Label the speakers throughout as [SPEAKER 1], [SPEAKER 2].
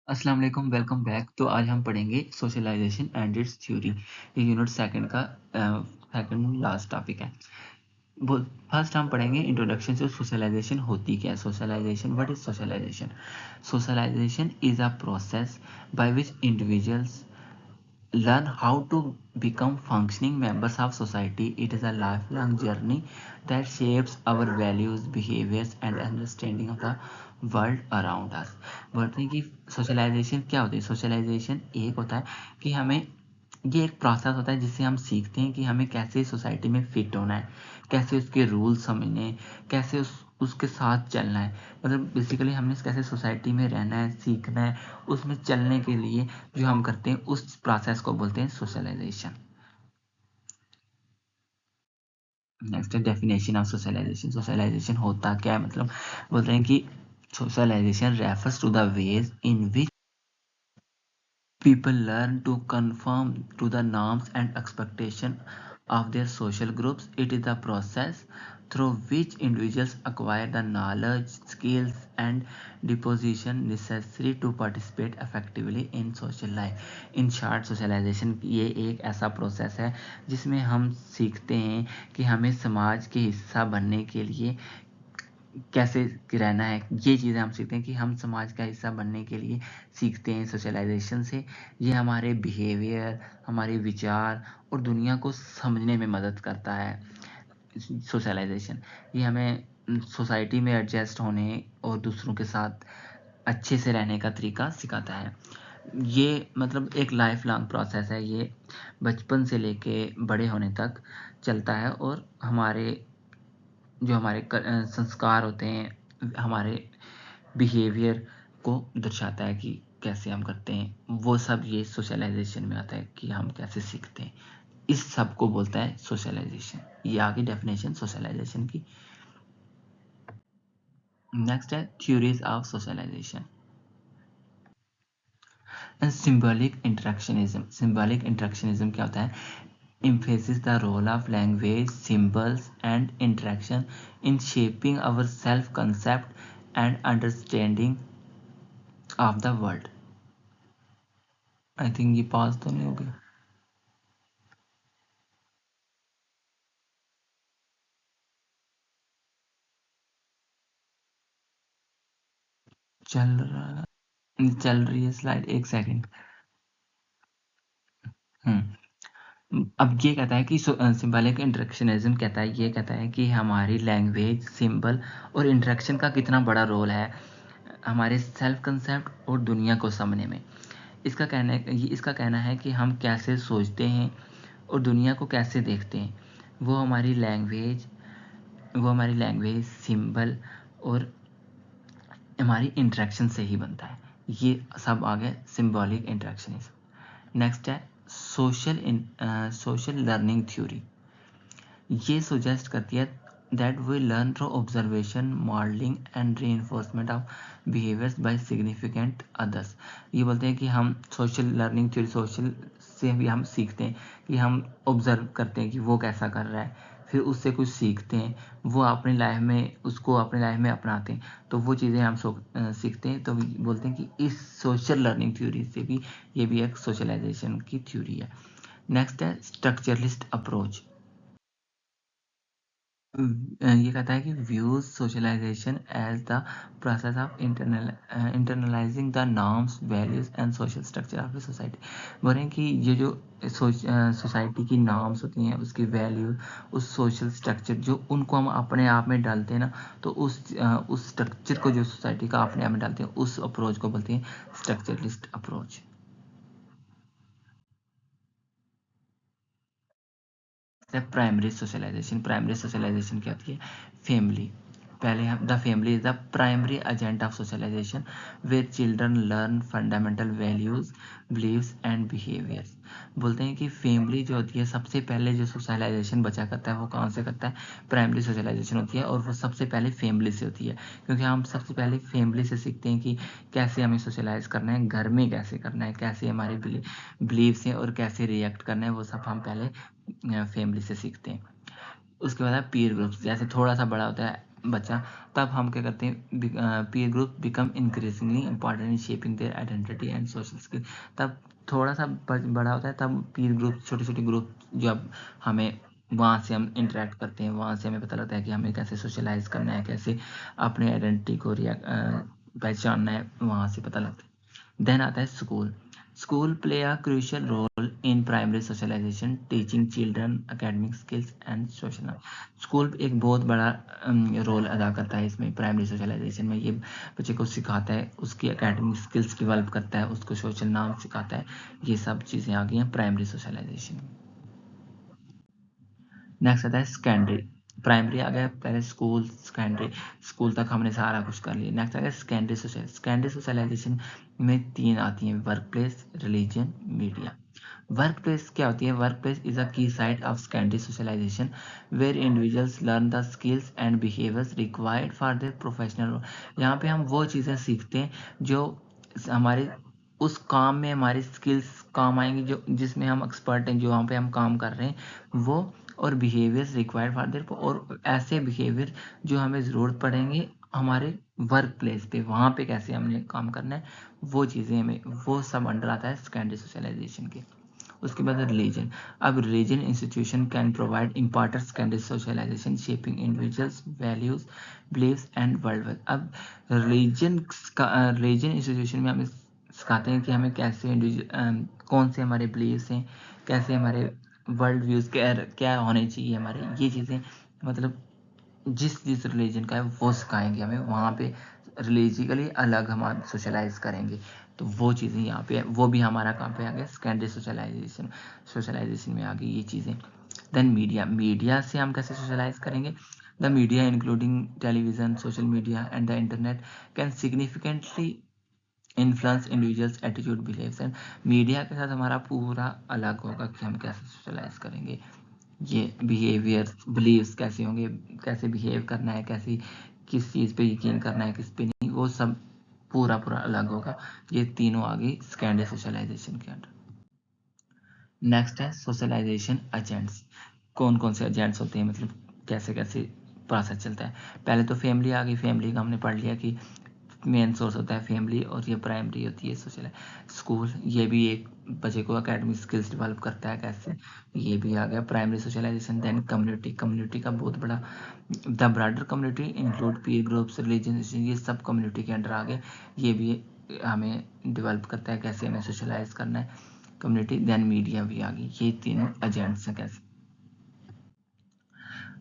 [SPEAKER 1] अस्सलाम वालेकुम, welcome back. तो आज हम पढ़ेंगे सोशलाइजेशन एंड इट्स थ्योरी। ये यूनिट सेकंड का सेकंड लास्ट टॉपिक है। वो फर्स्ट हम पढ़ेंगे इंट्रोडक्शन से सोशलाइजेशन होती क्या है। Socialisation, what is socialisation? Socialisation is a process by which individuals learn how to become functioning members of society. It is a lifelong journey that shapes our values, behaviors and understanding of the world around us. बोलते हैं कि socialisation क्या होती है। Socialisation एक होता है कि हमें ये एक प्रोसेस होता है जिससे हम सीखते हैं कि हमें कैसे सोसाइटी में फिट होना है, कैसे उसके रूल समझने हैं, कैसे उसके साथ चलना है। मतलब बेसिकली हमने कैसे सोसाइटी में रहना है, सीखना है, उसमें चलने के लिए जो हम करते हैं उस प्रोसेस को बोलते हैं सोशलाइजेशन। नेक्स्ट है डेफिनेशन ऑफ सोशलाइजेशन। सोशलाइजेशन होता क्या है, मतलब बोल रहे हैं कि socialisation refers to the ways in which people learn to conform to the norms and expectations of their social groups. It is the process through which individuals acquire the knowledge, skills, and disposition necessary to participate effectively in social life. In short, socialization ये एक ऐसा process है जिसमें हम सीखते हैं कि हमें समाज के हिस्सा बनने के लिए कैसे रहना है। ये चीज़ें हम सीखते हैं कि हम समाज का हिस्सा बनने के लिए सीखते हैं सोशलाइजेशन से। ये हमारे बिहेवियर, हमारे विचार और दुनिया को समझने में मदद करता है। सोशलाइजेशन ये हमें सोसाइटी में एडजस्ट होने और दूसरों के साथ अच्छे से रहने का तरीका सिखाता है। ये मतलब एक लाइफ लॉन्ग प्रोसेस है। ये बचपन से लेके बड़े होने तक चलता है और हमारे जो हमारे संस्कार होते हैं, हमारे बिहेवियर को दर्शाता है कि कैसे हम करते हैं। वो सब ये सोशलाइजेशन में आता है कि हम कैसे सीखते हैं। इस सब को बोलता है सोशलाइजेशन। ये आगे डेफिनेशन सोशलाइजेशन की। नेक्स्ट है theories of socialisation. Symbolic interactionism. Symbolic interactionism क्या होता है? emphasizes the role of language, symbols, and interaction in shaping our self-concept and understanding of the world. I think ये पास तो नहीं हो गया, चल रहा चल रही है स्लाइड, एक सेकंड। अब ये कहता है कि सिंबॉलिक इंटरेक्शनिज्म कहता है, ये कहता है कि हमारी लैंग्वेज, सिंबल और इंटरेक्शन का कितना बड़ा रोल है हमारे सेल्फ कंसेप्ट और दुनिया को समझने में। इसका कहना है कि हम कैसे सोचते हैं और दुनिया को कैसे देखते हैं, वो हमारी लैंग्वेज सिंबल और हमारी इंटरेक्शन से ही बनता है। ये सब आ गया सिंबॉलिक इंटरेक्शनिज्म। नेक्स्ट है सोशल लर्निंग थ्योरी। ये सुजेस्ट करती है that we learn through observation, modelling and reinforcement of behaviours by significant others. ये बोलते हैं कि हम सोशल लर्निंग थ्योरी, सोशल से भी हम सीखते हैं कि हम ऑब्जर्व करते हैं कि वो कैसा कर रहा है, फिर उससे कुछ सीखते हैं, वो अपनी लाइफ में उसको अपनी लाइफ में अपनाते हैं, तो वो चीज़ें हम सीखते हैं। तो बोलते हैं कि इस सोशल लर्निंग थ्योरी से भी ये भी एक सोशलाइजेशन की थ्योरी है। नेक्स्ट है स्ट्रक्चरलिस्ट अप्रोच। ये कहता है कि views socialisation as the process of internalising the norms, values and social structure of the society. बोल रहे हैं कि ये जो सोसाइटी की नॉर्म्स होती हैं, उसकी वैल्यूज, उस सोशल स्ट्रक्चर जो उनको हम अपने आप में डालते हैं ना, तो उस स्ट्रक्चर को जो सोसाइटी का अपने आप में डालते हैं, उस अप्रोच को बोलते हैं structuralist approach. Primary socialisation. Primary socialisation क्या होती है? फैमिली। पहले हम the family is the primary agent of socialisation where children learn fundamental values, beliefs and behaviours. बोलते हैं कि फैमिली जो होती है सबसे पहले जो सोशलाइजेशन बच्चा करता है वो कहाँ से करता है? प्राइमरी सोशलाइजेशन होती है और वो सबसे पहले फैमिली से होती है, क्योंकि हम सबसे पहले फैमिली से सीखते हैं कि कैसे हमें सोशलाइज करना है, घर में कैसे करना है, कैसे हमारे बिलीव्स हैं और कैसे रिएक्ट करना है, वो सब हम पहले फैमिली से सीखते हैं। उसके बाद है पीयर ग्रुप्स। जैसे थोड़ा सा बड़ा होता है बचा, तब हम क्या करते हैं, peer group become increasingly important in shaping their identity and social skill. तब थोड़ा सा बड़ा होता है, तब पीयर ग्रुप, छोटे छोटे ग्रुप जो अब हमें वहाँ से हम इंटरेक्ट करते हैं, वहाँ से हमें पता लगता है कि हमें कैसे सोशलाइज करना है, कैसे अपने आइडेंटिटी को पहचानना है, वहाँ से पता लगता है। देन आता है school. School play a crucial role in primary socialization, teaching children academic skills and social knowledge. School एक बहुत बड़ा रोल अदा करता है इसमें, प्राइमरी सोशलाइजेशन में। ये बच्चे को सिखाता है, उसकी एकेडमिक स्किल्स डेवलप करता है, उसको सोशल नॉर्म सिखाता है। ये सब चीज़ें आ गई हैं प्राइमरी सोशलाइजेशन में। नेक्स्ट आता है सेकेंडरी। प्राइमरी आ गया, पहले स्कूल, सेकेंडरी, स्कूल तक हमने सारा कुछ कर लिया। नेक्स्ट आ गया सेकेंडरी सोशल। सेकेंडरी सोशलाइजेशन में 3 आती हैं, work place, religion, media. Work place क्या होती है? Work place is a key site of secondary socialisation where individuals learn the skills and behaviours required for their professional. यहाँ पे हम वो चीज़ें सीखते हैं जो हमारे उस काम में हमारी स्किल्स काम आएंगी, जो जिसमें हम एक्सपर्ट हैं, जो वहाँ पे हम काम कर रहे हैं वो। और बिहेवियर्स रिक्वायर्ड फॉर देयर, और ऐसे बिहेवियर जो हमें ज़रूरत पड़ेंगे हमारे वर्क प्लेस पे, वहाँ पे कैसे हमने काम करना है, वो चीज़ें हमें, वो सब अंडर आता है सेकेंडरी सोशलाइजेशन के। उसके बाद रिलीजन। अब religion institution can provide important secondary socialisation shaping individuals values beliefs and world. अब रिलीजन का, रिलीजन इंस्टीट्यूशन में हमें सिखाते हैं कि हमें कैसे कौन से हमारे बिलीव्स हैं, कैसे हमारे वर्ल्ड व्यूज़ क्या क्या होने चाहिए हमारे, ये चीज़ें मतलब जिस जिस रिलीजन का है वो सिखाएंगे हमें वहाँ पे। रिलीजिकली अलग हम सोशलाइज करेंगे, तो वो चीज़ें यहाँ पे वो भी हमारा कहाँ पे आ गया, सेकेंडरी सोशलाइजेशन। सोशलाइजेशन में आ गई ये चीज़ें। Then media. मीडिया से हम कैसे सोशलाइज करेंगे? The media including television, social media and the internet can significantly influence individuals attitude behaves. And media के साथ हमारा पूरा अलग होगा कि हम कैसे सोशलाइज करेंगे, ये बिहेवियर बिलीव्स कैसे होंगे, कैसे बिहेव करना है, कैसे किस चीज़ पे यकीन करना है, किस पे नहीं, वो सब पूरा पूरा अलग होगा। ये तीनों आ गई सेकेंडरी सोशलाइजेशन के अंडर। नेक्स्ट है सोशलाइजेशन एजेंट्स। कौन कौन से एजेंट्स होते हैं, मतलब कैसे कैसे प्रोसेस चलता है। पहले तो फैमिली आ गई। फैमिली का हमने पढ़ लिया कि मेन सोर्स होता है फैमिली, और ये प्राइमरी होती है सोशल। स्कूल, ये भी एक बच्चे को एकेडमिक स्किल्स डेवलप करता है कैसे, ये भी आ गया primary socialisation. Then community. Community का बहुत बड़ा, the broader community include peer groups, religion, ये सब कम्युनिटी के अंडर आ गए। ये भी हमें डेवलप करता है कैसे हमें सोशलाइज करना है, कम्युनिटी। देन मीडिया भी आ गई। ये तीनों एजेंट्स हैं कैसे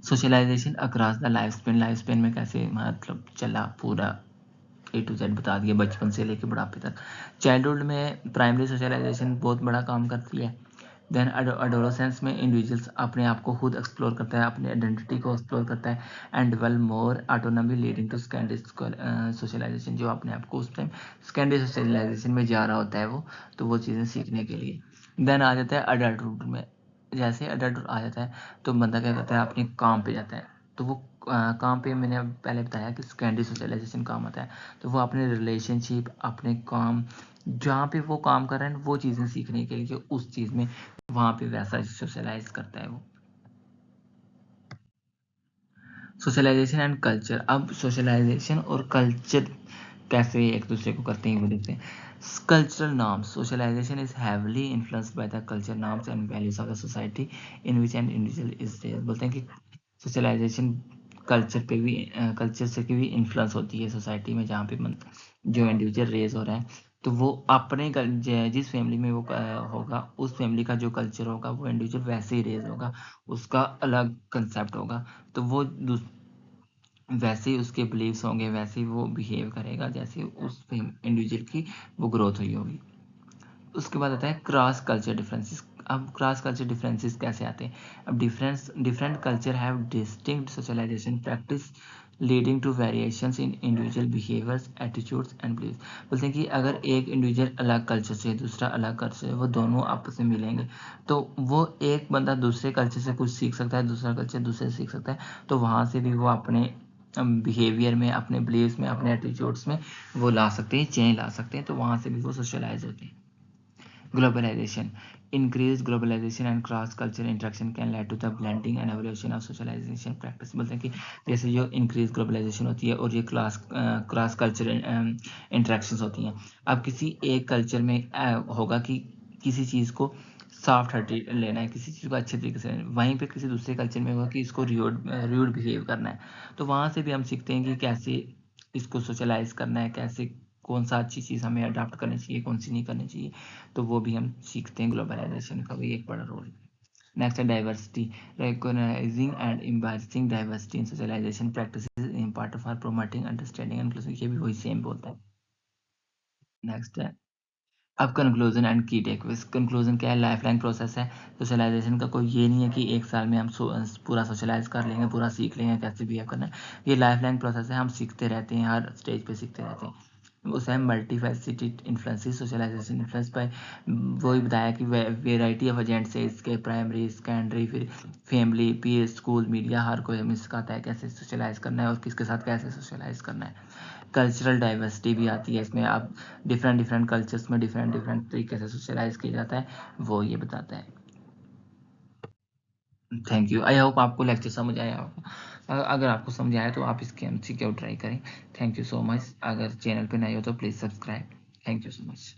[SPEAKER 1] socialisation across the life span. Life span में कैसे मतलब चला पूरा A to Z बता दिया, बचपन से लेके बुढ़ापे तक। चाइल्डहुड में प्राइमरी सोशलाइजेशन बहुत बड़ा काम करती है। देन एडोलेसेंस में इंडिविजुअल्स अपने आप को खुद एक्सप्लोर करता है, अपने आइडेंटिटी को एक्सप्लोर करता है and develop more autonomy leading to secondary socialization. जो अपने आप को उस टाइम सेकेंडरी सोशलाइजेशन में जा रहा होता है वो, तो वो चीज़ें सीखने के लिए। देन आ जाता है अडल्टहुड में। जैसे अडल्टहुड आ जाता है तो बंदा क्या करता है, अपने काम पे जाता है। तो वो काम पे, मैंने पहले बताया कि सेकेंडरी सोशलाइजेशन काम आता है, तो वो अपने रिलेशनशिप, अपने काम, जहाँ पे वो काम कर रहे हैं वो चीज़ें सीखने के लिए उस चीज़ में वहाँ पे वैसा सोशलाइज करता है वो। Socialization and culture. अब सोशलाइजेशन और कल्चर कैसे एक दूसरे को करते हैं वो देखते हैं। Cultural norms. Socialization is heavily influenced by the culture norms and values of the society in which an individual is there. बोलते हैं कि सोशलाइजेशन कल्चर पे भी, कल्चर से की भी इन्फ्लुएंस होती है सोसाइटी में, जहाँ पे जो इंडिविजुअल रेज हो रहा है, तो वो अपने जिस फैमिली में वो होगा, उस फैमिली का जो कल्चर होगा वो इंडिविजुअल वैसे ही रेज होगा, उसका अलग कंसेप्ट होगा। तो वो वैसे ही उसके बिलीव्स होंगे, वैसे ही वो बिहेव करेगा जैसे उस इंडिविजुअल की वो ग्रोथ हुई होगी। उसके बाद आता है क्रॉस कल्चर डिफरेंसेस। अब क्रॉस कल्चर डिफरेंसेस कैसे आते हैं? अब different culture have distinct socialization practice leading to variations in individual behaviors, attitudes and believes. बोलते हैं कि अगर एक इंडिविजुअल अलग कल्चर से, दूसरा अलग कल्चर से, वो दोनों आपस में मिलेंगे, तो वो एक बंदा दूसरे कल्चर से कुछ सीख सकता है, दूसरा कल्चर दूसरे से सीख सकता है, तो वहाँ से भी वो अपने बिहेवियर में, अपने बिलीव्स में, अपने एटीट्यूड्स में वो ला सकते हैं, चेंज ला सकते हैं, तो वहाँ से भी वो सोशलाइज होते हैं। Globalization. Increased globalization and cross cultural interaction can lead to the blending and evolution of socialization practice. बोलते हैं कि जैसे जो इंक्रीज ग्लोबलाइजेशन होती है और ये क्रॉस कल्चरल इंटरेक्शंस होती हैं, अब किसी एक कल्चर में होगा कि किसी चीज़ को सॉफ्ट हार्टेड लेना है, किसी चीज़ को अच्छे तरीके से लेना है। वहीं पे किसी दूसरे कल्चर में होगा कि इसको र्यूड बिहेव करना है। तो वहाँ से भी हम सीखते हैं कि कैसे इसको सोशलाइज करना है, कैसे कौन सा अच्छी चीज़ हमें अडॉप्ट करनी चाहिए, कौन सी नहीं करनी चाहिए। तो वो भी हम सीखते हैं, ग्लोबलाइजेशन का भी एक बड़ा रोल है। नेक्स्ट है diversity, recognizing and embracing diversity in socialization practices is important for promoting understanding and inclusion। ये भी वही सेम बोलता है। नेक्स्ट है अब कंक्लूजन एंड की टेकअवेज। कंक्लूजन क्या है? लाइफ लाइन प्रोसेस है। सोशलाइजेशन का कोई ये नहीं है कि एक साल में हम पूरा सोशलाइज कर लेंगे, पूरा सीख लेंगे कैसे बिहेव करना है। ये लाइफ लाइन प्रोसेस है, हम सीखते रहते हैं, हर स्टेज पे सीखते रहते हैं। उसे हम मल्टीफैसेटेड इन्फ्लुएंसेस सोशलाइजेशन इन्फ्लुएंस बाय, वही बताया कि वेराइटी ऑफ एजेंट से इसके प्राइमरी सेकेंडरी फिर फैमिली पीयर स्कूल मीडिया, हर कोई हमें सिखाता है कैसे सोशलाइज करना है और किसके साथ कैसे सोशलाइज करना है। कल्चरल डाइवर्सिटी भी आती है इसमें, आप डिफरेंट डिफरेंट कल्चर्स में डिफरेंट डिफरेंट तरीके से सोशलाइज किया जाता है, वो ये बताता है। थैंक यू, आई होप आपको लेक्चर समझ आया होगा। अगर आपको समझ आया तो आप इसके एमसीक्यू ट्राई करें। Thank you so much. अगर चैनल पे नए हो तो please subscribe. Thank you so much.